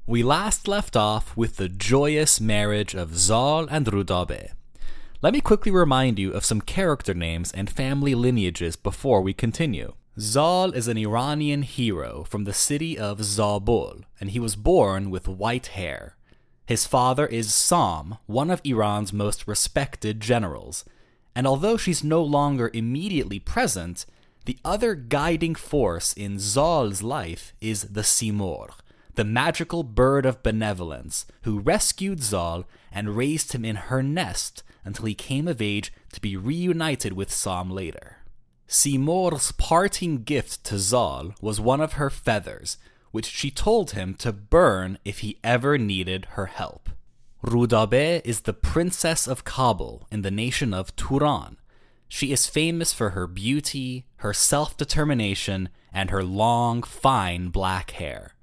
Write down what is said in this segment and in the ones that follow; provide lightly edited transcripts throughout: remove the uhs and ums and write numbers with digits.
We last left off with the joyous marriage of Zal and Rudabeh. Let me quickly remind you of some character names and family lineages before we continue. Zal is an Iranian hero from the city of Zabul, and he was born with white hair. His father is Sam, one of Iran's most respected generals, and although she's no longer immediately present, the other guiding force in Zal's life is the Simorgh, the magical bird of benevolence, who rescued Zal and raised him in her nest until he came of age to be reunited with Sam later. Simorgh's parting gift to Zal was one of her feathers, which she told him to burn if he ever needed her help. Rudabeh is the princess of Kabul in the nation of Turan. She is famous for her beauty, her self-determination, and her long, fine black hair.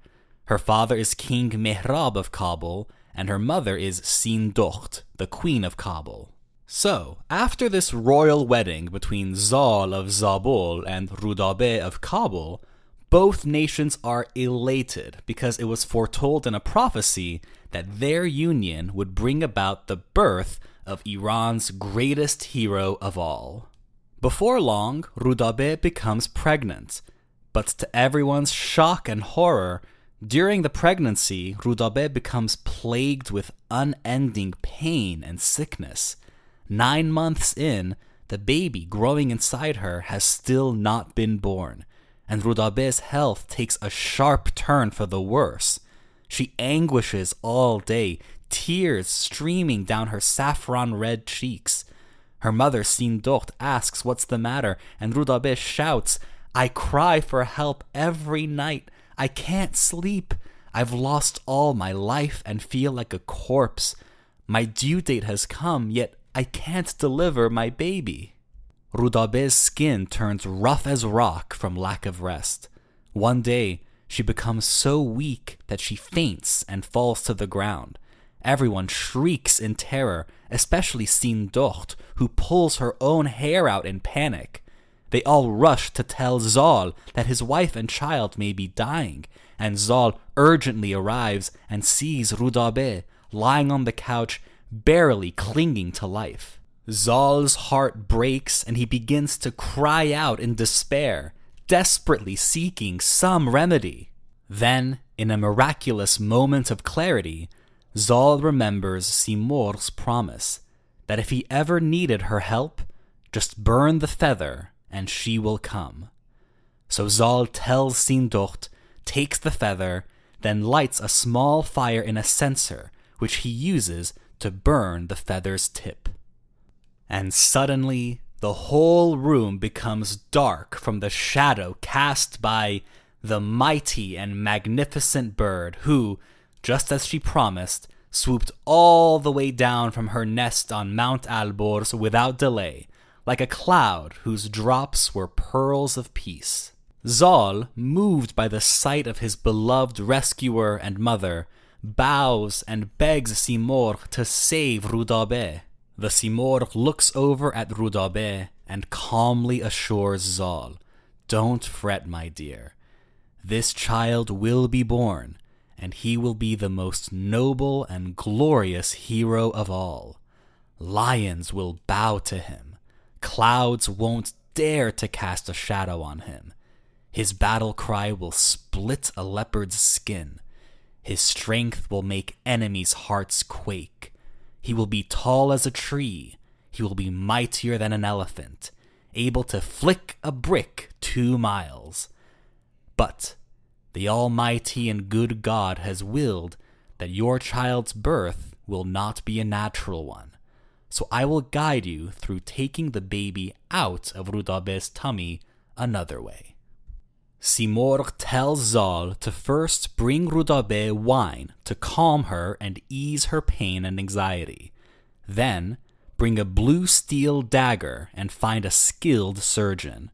Her father is King Mehrab of Kabul, and her mother is Simorgh, the queen of Kabul. So, after this royal wedding between Zal of Zabul and Rudabeh of Kabul, both nations are elated because it was foretold in a prophecy that their union would bring about the birth of Iran's greatest hero of all. Before long, Rudabeh becomes pregnant, but to everyone's shock and horror, during the pregnancy, Rudabeh becomes plagued with unending pain and sickness. 9 months in, the baby growing inside her has still not been born, and Rudabeh's health takes a sharp turn for the worse. She anguishes all day, tears streaming down her saffron-red cheeks. Her mother, Simorgh, asks what's the matter, and Rudabeh shouts, "I cry for help every night. I can't sleep. I've lost all my life and feel like a corpse. My due date has come, yet I can't deliver my baby." Rudabeh's skin turns rough as rock from lack of rest. One day, she becomes so weak that she faints and falls to the ground. Everyone shrieks in terror, especially Simorgh, who pulls her own hair out in panic. They all rush to tell Zal that his wife and child may be dying, and Zal urgently arrives and sees Rudabeh lying on the couch, barely clinging to life. Zal's heart breaks and he begins to cry out in despair, desperately seeking some remedy. Then, in a miraculous moment of clarity, Zal remembers Simorgh's promise that if he ever needed her help, just burn the feather and she will come. So Zal tells Simorgh, takes the feather, then lights a small fire in a censer, which he uses to burn the feather's tip. And suddenly, the whole room becomes dark from the shadow cast by the mighty and magnificent bird who, just as she promised, swooped all the way down from her nest on Mount Alborz without delay, like a cloud whose drops were pearls of peace. Zal, moved by the sight of his beloved rescuer and mother, bows and begs Simorgh to save Rudabeh. The Simorgh looks over at Rudabeh and calmly assures Zal, "Don't fret, my dear. This child will be born, and he will be the most noble and glorious hero of all. Lions will bow to him. Clouds won't dare to cast a shadow on him. His battle cry will split a leopard's skin. His strength will make enemies' hearts quake. He will be tall as a tree. He will be mightier than an elephant, able to flick a brick 2 miles. But the Almighty and good God has willed that your child's birth will not be a natural one. So I will guide you through taking the baby out of Rudabeh's tummy another way." Simorgh tells Zal to first bring Rudabeh wine to calm her and ease her pain and anxiety. Then, bring a blue steel dagger and find a skilled surgeon.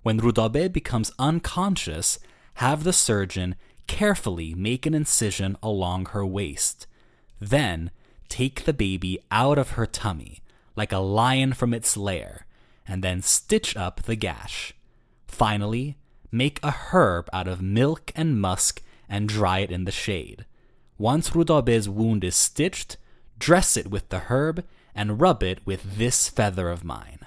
When Rudabeh becomes unconscious, have the surgeon carefully make an incision along her waist. Then, take the baby out of her tummy, like a lion from its lair, and then stitch up the gash. Finally, make a herb out of milk and musk and dry it in the shade. Once Rudabeh's wound is stitched, dress it with the herb and rub it with this feather of mine.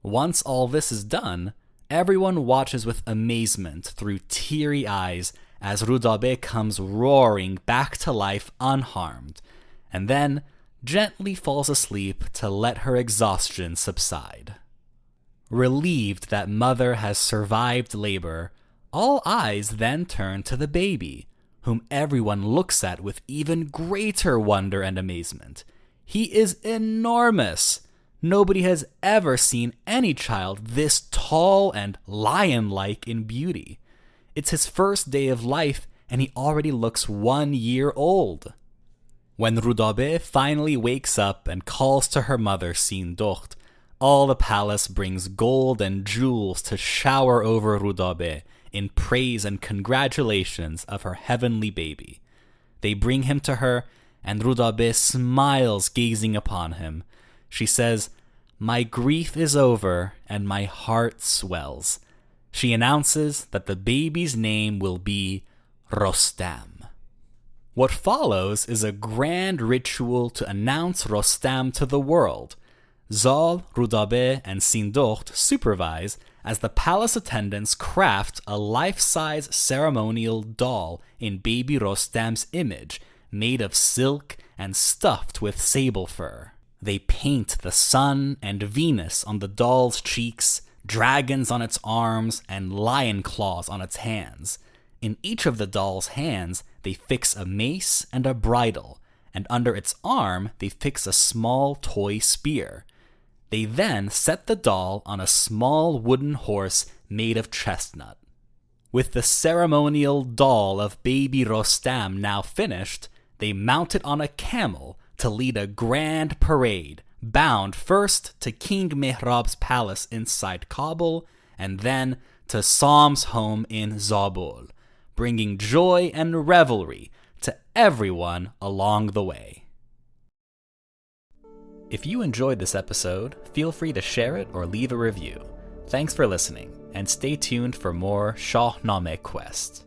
Once all this is done, everyone watches with amazement through teary eyes as Rudabeh comes roaring back to life unharmed, and then gently falls asleep to let her exhaustion subside. Relieved that mother has survived labor, all eyes then turn to the baby, whom everyone looks at with even greater wonder and amazement. He is enormous. Nobody has ever seen any child this tall and lion-like in beauty. It's his first day of life, and he already looks 1 year old. When Rudabeh finally wakes up and calls to her mother Simorgh, all the palace brings gold and jewels to shower over Rudabeh in praise and congratulations of her heavenly baby. They bring him to her, and Rudabeh smiles gazing upon him. She says, "My grief is over, and my heart swells." She announces that the baby's name will be Rostam. What follows is a grand ritual to announce Rostam to the world. Zal, Rudabeh, and Simorgh supervise as the palace attendants craft a life-size ceremonial doll in baby Rostam's image, made of silk and stuffed with sable fur. They paint the sun and Venus on the doll's cheeks, dragons on its arms, and lion claws on its hands. In each of the doll's hands, they fix a mace and a bridle, and under its arm, they fix a small toy spear. They then set the doll on a small wooden horse made of chestnut. With the ceremonial doll of baby Rostam now finished, they mount it on a camel to lead a grand parade, bound first to King Mehrab's palace inside Kabul, and then to Sam's home in Zabul, bringing joy and revelry to everyone along the way. If you enjoyed this episode, feel free to share it or leave a review. Thanks for listening, and stay tuned for more Shahnameh quests.